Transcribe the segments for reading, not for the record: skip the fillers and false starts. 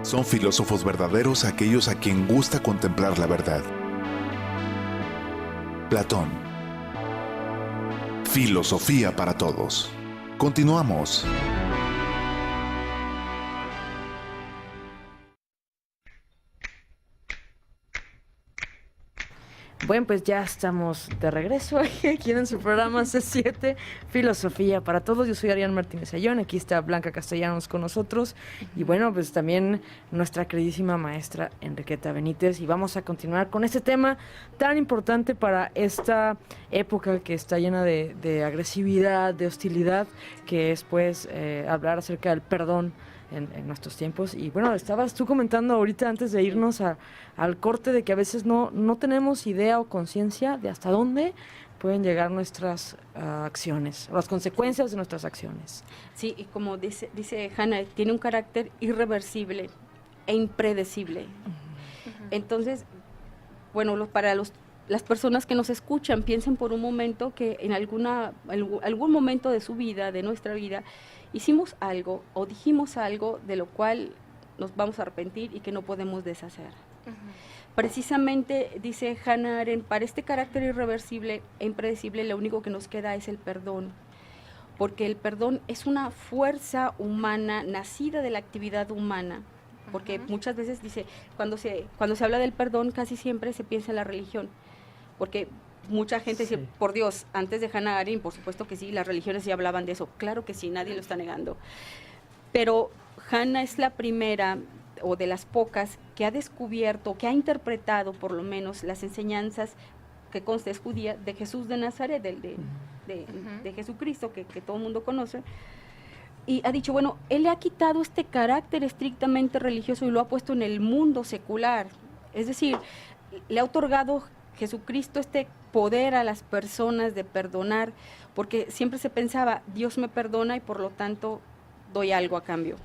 Son filósofos verdaderos aquellos a quien gusta contemplar la verdad. Platón. Filosofía para todos. Continuamos. Bueno, pues ya estamos de regreso aquí en su programa C7, Filosofía para Todos. Yo soy Arián Martínez Ayón, aquí está Blanca Castellanos con nosotros y bueno, pues también nuestra queridísima maestra Enriqueta Benítez, y vamos a continuar con este tema tan importante para esta época que está llena de agresividad, de hostilidad, que es pues hablar acerca del perdón en nuestros tiempos. Y bueno, estabas tú comentando ahorita antes de irnos al corte de que a veces no tenemos idea o conciencia de hasta dónde pueden llegar nuestras acciones, o las consecuencias de nuestras acciones. Sí, y como dice Hannah, tiene un carácter irreversible e impredecible. Entonces, bueno, las personas que nos escuchan, piensen por un momento que en algún momento de su vida, de nuestra vida, hicimos algo o dijimos algo de lo cual nos vamos a arrepentir y que no podemos deshacer. Precisamente, dice Hannah Arendt, para este carácter irreversible e impredecible, lo único que nos queda es el perdón, porque el perdón es una fuerza humana nacida de la actividad humana, porque muchas veces dice, cuando se habla del perdón, casi siempre se piensa en la religión, porque mucha gente dice, por Dios, antes de Hannah Arendt, por supuesto que sí, las religiones ya hablaban de eso, claro que sí, nadie lo está negando, pero Hannah es la primera o de las pocas que ha descubierto, que ha interpretado por lo menos las enseñanzas, que consta es judía, de Jesús de Nazaret, de Jesucristo, que todo el mundo conoce, y ha dicho, bueno, él le ha quitado este carácter estrictamente religioso y lo ha puesto en el mundo secular, es decir, le ha otorgado Jesucristo este poder a las personas de perdonar, porque siempre se pensaba, Dios me perdona y por lo tanto doy algo a cambio.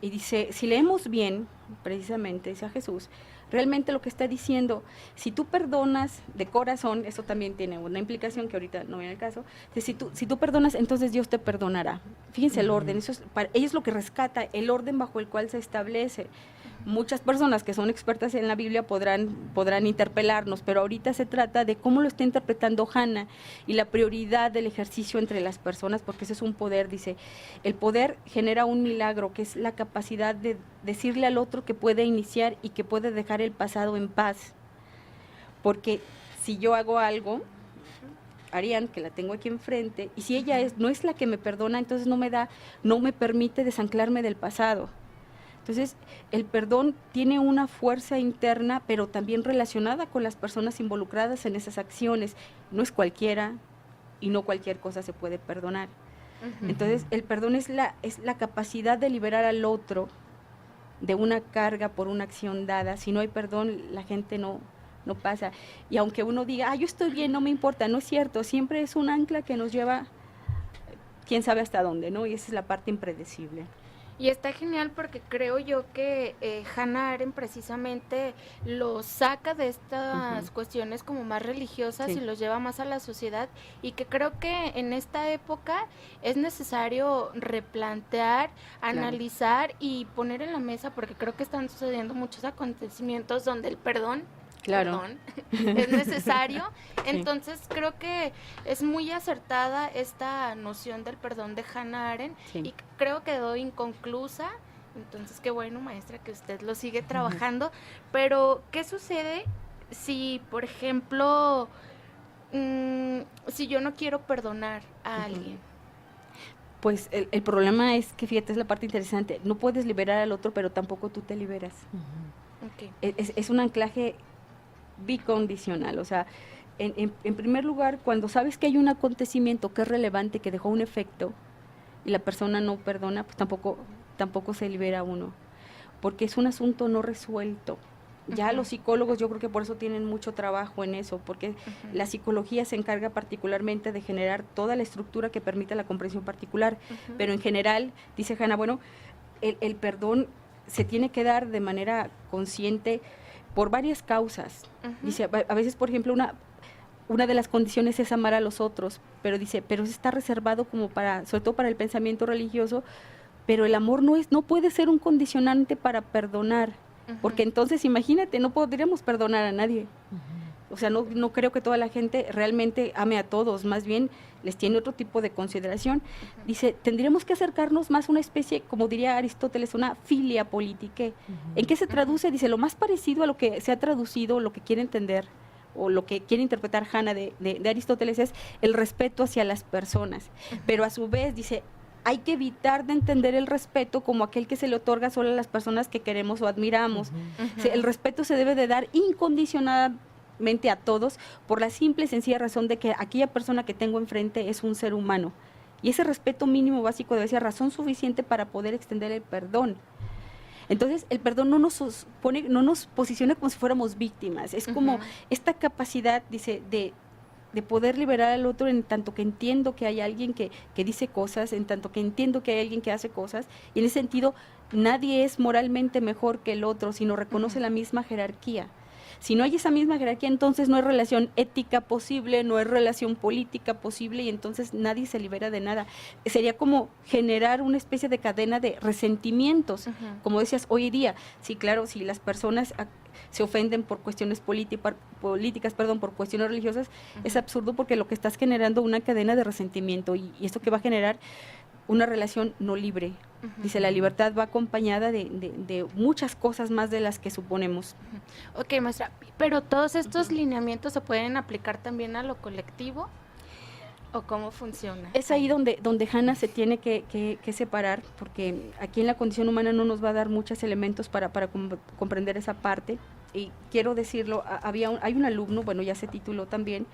Y dice, si leemos bien, precisamente, dice a Jesús, realmente lo que está diciendo, si tú perdonas de corazón, eso también tiene una implicación que ahorita no viene al caso, si tú perdonas, entonces Dios te perdonará. Fíjense el orden, eso es lo que rescata, el orden bajo el cual se establece. Muchas personas que son expertas en la Biblia podrán interpelarnos, pero ahorita se trata de cómo lo está interpretando Hannah y la prioridad del ejercicio entre las personas, porque ese es un poder, dice, el poder genera un milagro, que es la capacidad de decirle al otro que puede iniciar y que puede dejar el pasado en paz, porque si yo hago algo, Arián, que la tengo aquí enfrente, y si ella no es la que me perdona, entonces no me permite desanclarme del pasado. Entonces, el perdón tiene una fuerza interna, pero también relacionada con las personas involucradas en esas acciones. No es cualquiera y no cualquier cosa se puede perdonar. Entonces, el perdón es la capacidad de liberar al otro de una carga por una acción dada. Si no hay perdón, la gente no pasa. Y aunque uno diga, yo estoy bien, no me importa, no es cierto. Siempre es un ancla que nos lleva, quién sabe hasta dónde, ¿no? Y esa es la parte impredecible. Y está genial porque creo yo que Hannah Arendt precisamente lo saca de estas cuestiones como más religiosas y los lleva más a la sociedad, y que creo que en esta época es necesario replantear, analizar y poner en la mesa, porque creo que están sucediendo muchos acontecimientos donde el perdón es necesario. Entonces creo que es muy acertada esta noción del perdón de Hannah Arendt, y creo que quedó inconclusa. Entonces qué bueno, maestra, que usted lo sigue trabajando. Pero ¿qué sucede si, por ejemplo, si yo no quiero perdonar a alguien? Pues el problema es que, fíjate, es la parte interesante, no puedes liberar al otro, pero tampoco tú te liberas. Es un anclaje bicondicional, o sea, en primer lugar, cuando sabes que hay un acontecimiento que es relevante, que dejó un efecto, y la persona no perdona, pues tampoco se libera uno, porque es un asunto no resuelto. Ya los psicólogos, yo creo que por eso tienen mucho trabajo en eso, porque la psicología se encarga particularmente de generar toda la estructura que permita la comprensión particular, pero en general, dice Hannah, bueno, el perdón se tiene que dar de manera consciente por varias causas. Dice, a veces, por ejemplo, una de las condiciones es amar a los otros, pero dice, pero está reservado como sobre todo para el pensamiento religioso, pero el amor no puede ser un condicionante para perdonar, porque entonces imagínate, no podríamos perdonar a nadie. O sea, no creo que toda la gente realmente ame a todos, más bien les tiene otro tipo de consideración. Dice, tendríamos que acercarnos más a una especie, como diría Aristóteles, una filia politique. ¿En qué se traduce? Dice, lo más parecido a lo que se ha traducido, lo que quiere entender, o lo que quiere interpretar Hannah de Aristóteles es el respeto hacia las personas. Pero a su vez, dice, hay que evitar de entender el respeto como aquel que se le otorga solo a las personas que queremos o admiramos. El respeto se debe de dar incondicionadamente a todos por la simple y sencilla razón de que aquella persona que tengo enfrente es un ser humano. Y ese respeto mínimo básico debe ser razón suficiente para poder extender el perdón. Entonces, el perdón no nos posiciona como si fuéramos víctimas. Es como esta capacidad, dice, de poder liberar al otro en tanto que entiendo que hay alguien que dice cosas, en tanto que entiendo que hay alguien que hace cosas, y en ese sentido nadie es moralmente mejor que el otro, sino reconoce la misma jerarquía. Si no hay esa misma jerarquía, entonces no hay relación ética posible, no hay relación política posible, y entonces nadie se libera de nada. Sería como generar una especie de cadena de resentimientos, como decías hoy día. Sí, claro, si las personas se ofenden por cuestiones políticas, por cuestiones religiosas, es absurdo, porque lo que estás generando una cadena de resentimiento, y esto que va a generar una relación no libre. Dice, la libertad va acompañada de muchas cosas más de las que suponemos. Ok, maestra, pero ¿todos estos lineamientos se pueden aplicar también a lo colectivo? ¿O cómo funciona? Es ahí donde Hannah se tiene que separar, porque aquí en la condición humana no nos va a dar muchos elementos para comprender esa parte. Y quiero decirlo, hay un alumno, bueno, ya se tituló también,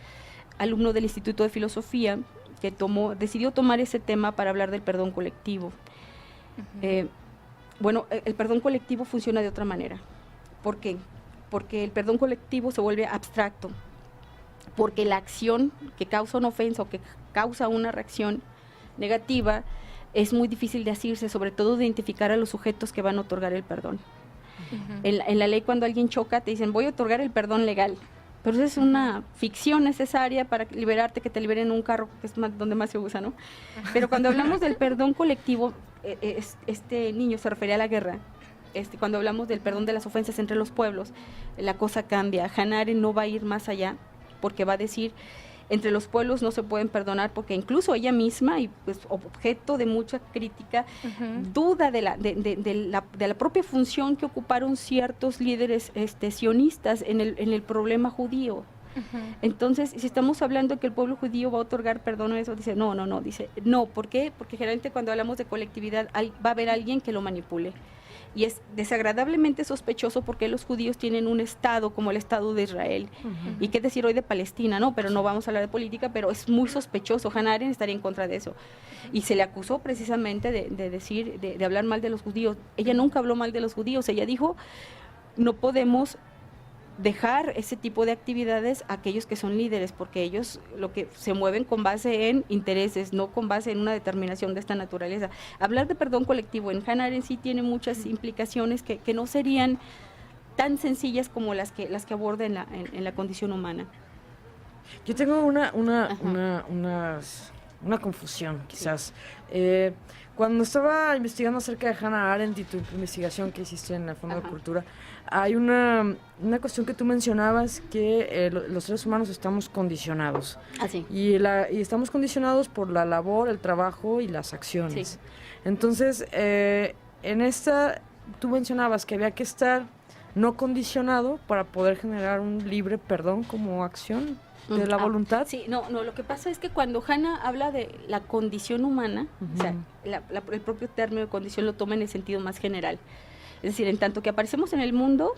alumno del Instituto de Filosofía, que decidió tomar ese tema para hablar del perdón colectivo. Bueno, el perdón colectivo funciona de otra manera. ¿Por qué? Porque el perdón colectivo se vuelve abstracto, porque la acción que causa una ofensa o que causa una reacción negativa es muy difícil de asirse, sobre todo de identificar a los sujetos que van a otorgar el perdón. En la ley, cuando alguien choca, te dicen, voy a otorgar el perdón legal. Pero eso es una ficción necesaria para liberarte, que te liberen un carro, que es donde más se usa, ¿no? Pero cuando hablamos del perdón colectivo, este niño se refería a la guerra. Cuando hablamos del perdón de las ofensas entre los pueblos, la cosa cambia. Hannah Arendt no va a ir más allá, porque va a decir, entre los pueblos no se pueden perdonar, porque incluso ella misma, y pues objeto de mucha crítica, duda de la propia función que ocuparon ciertos líderes sionistas en el problema judío. Entonces, si estamos hablando que el pueblo judío va a otorgar perdón a eso, dice, no, dice, no, ¿por qué? Porque generalmente cuando hablamos de colectividad va a haber alguien que lo manipule. Y es desagradablemente sospechoso, porque los judíos tienen un estado como el Estado de Israel. Y qué decir hoy de Palestina, ¿no? Pero no vamos a hablar de política, pero es muy sospechoso. Hannah Arendt estaría en contra de eso. Y se le acusó precisamente de hablar mal de los judíos. Ella nunca habló mal de los judíos. Ella dijo, no podemos dejar ese tipo de actividades a aquellos que son líderes, porque ellos lo que se mueven con base en intereses, no con base en una determinación de esta naturaleza. Hablar de perdón colectivo en Hannah Arendt sí tiene muchas implicaciones que no serían tan sencillas como las que aborda en la condición humana. Yo tengo una confusión, quizás. Cuando estaba investigando acerca de Hannah Arendt y tu investigación que hiciste en el Fondo de Cultura, hay una cuestión que tú mencionabas, que los seres humanos estamos condicionados. Sí. Y estamos condicionados por la labor, el trabajo y las acciones. Sí. Entonces, en esta, tú mencionabas que había que estar no condicionado para poder generar un libre perdón como acción de la voluntad. Sí, no, lo que pasa es que cuando Hannah habla de la condición humana, o sea, el propio término de condición lo toma en el sentido más general. Es decir, en tanto que aparecemos en el mundo,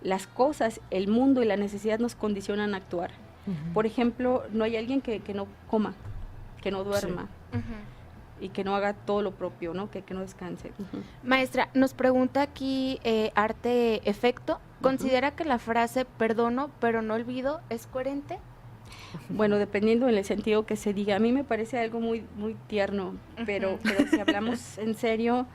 las cosas, el mundo y la necesidad nos condicionan a actuar. Por ejemplo, no hay alguien que no coma, que no duerma. Y que no haga todo lo propio, ¿no? Que no descanse. Maestra, nos pregunta aquí Arte Efecto, ¿considera que la frase perdono pero no olvido es coherente? Bueno, dependiendo en el sentido que se diga. A mí me parece algo muy, muy tierno, pero si hablamos en serio,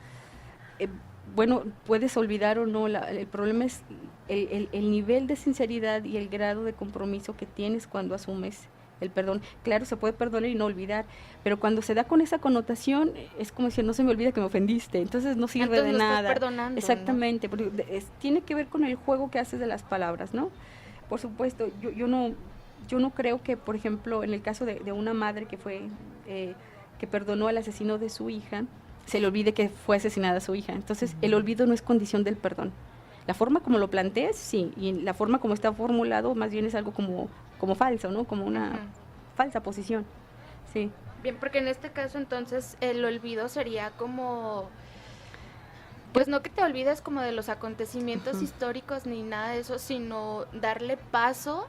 bueno, puedes olvidar o no, el problema es el nivel de sinceridad y el grado de compromiso que tienes cuando asumes el perdón. Claro, se puede perdonar y no olvidar, pero cuando se da con esa connotación, es como decir, no se me olvida que me ofendiste, entonces no sirve Entonces de no estás nada. perdonando, Exactamente, porque tiene que ver con el juego que haces de las palabras, ¿no? Por supuesto, yo no creo que, por ejemplo, en el caso de una madre que fue, que perdonó al asesino de su hija, se le olvide que fue asesinada su hija. Entonces, el olvido no es condición del perdón. La forma como lo plantees, sí, y la forma como está formulado, más bien es algo como falso, ¿no? Como una falsa posición, sí. Bien, porque en este caso entonces el olvido sería como, pues no que te olvides como de los acontecimientos históricos ni nada de eso, sino darle paso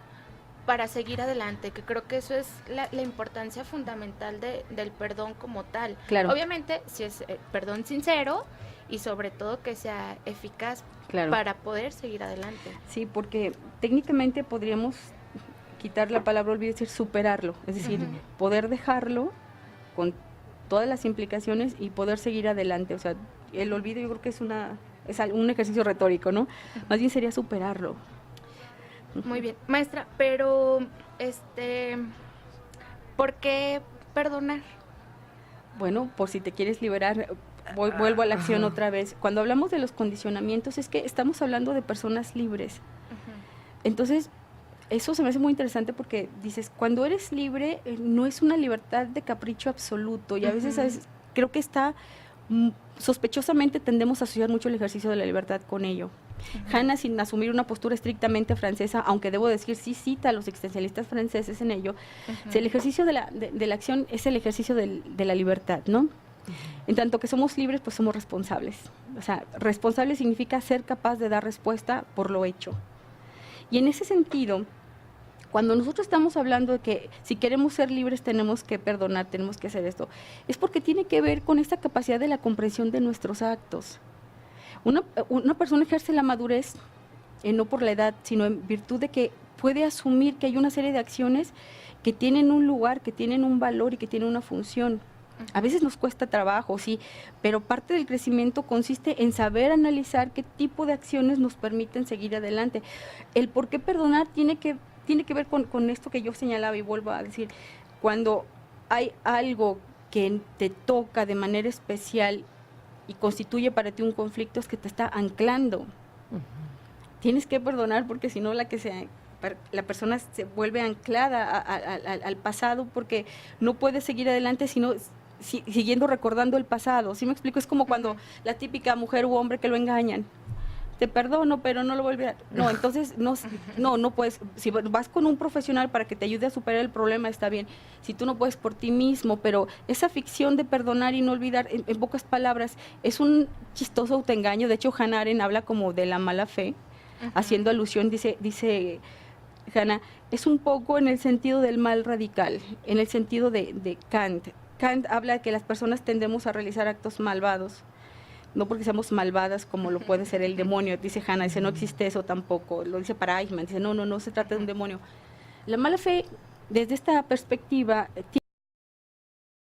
para seguir adelante, que creo que eso es la importancia fundamental del perdón como tal. Claro. Obviamente, si es perdón sincero y sobre todo que sea eficaz, Claro. para poder seguir adelante. Sí, porque técnicamente podríamos quitar la palabra olvido y decir superarlo, es decir, poder dejarlo con todas las implicaciones y poder seguir adelante. O sea, el olvido yo creo que es un ejercicio retórico, ¿no? Más bien sería superarlo. Muy bien, maestra, pero ¿por qué perdonar? Bueno, por si te quieres liberar, vuelvo a la acción otra vez. Cuando hablamos de los condicionamientos es que estamos hablando de personas libres. Entonces, eso se me hace muy interesante porque dices, cuando eres libre, no es una libertad de capricho absoluto y a veces creo que sospechosamente tendemos a asociar mucho el ejercicio de la libertad con ello. Hannah, sin asumir una postura estrictamente francesa, aunque debo decir, sí cita a los existencialistas franceses en ello, si el ejercicio de la acción es el ejercicio de la libertad, ¿no? En tanto que somos libres, pues somos responsables. O sea, responsable significa ser capaz de dar respuesta por lo hecho. Y en ese sentido, cuando nosotros estamos hablando de que si queremos ser libres tenemos que perdonar, tenemos que hacer esto, es porque tiene que ver con esta capacidad de la comprensión de nuestros actos. Una persona ejerce la madurez, no por la edad, sino en virtud de que puede asumir que hay una serie de acciones que tienen un lugar, que tienen un valor y que tienen una función. A veces nos cuesta trabajo, sí, pero parte del crecimiento consiste en saber analizar qué tipo de acciones nos permiten seguir adelante. El por qué perdonar tiene que ver con esto que yo señalaba y vuelvo a decir, cuando hay algo que te toca de manera especial y constituye para ti un conflicto, es que te está anclando. Tienes que perdonar porque si no la persona se vuelve anclada al pasado porque no puede seguir adelante sino siguiendo recordando el pasado. ¿Sí me explico? Es como cuando la típica mujer u hombre que lo engañan. Te perdono, pero no lo vuelve a... No, entonces no puedes. Si vas con un profesional para que te ayude a superar el problema, está bien. Si tú no puedes por ti mismo, pero esa ficción de perdonar y no olvidar, en pocas palabras, es un chistoso autoengaño. De hecho, Hannah Arendt habla como de la mala fe, haciendo alusión, dice Hannah, es un poco en el sentido del mal radical, en el sentido de Kant. Kant habla de que las personas tendemos a realizar actos malvados, no porque seamos malvadas como lo puede ser el demonio, dice Hannah, dice no existe eso tampoco, lo dice para Eichmann, dice no se trata de un demonio. La mala fe, desde esta perspectiva,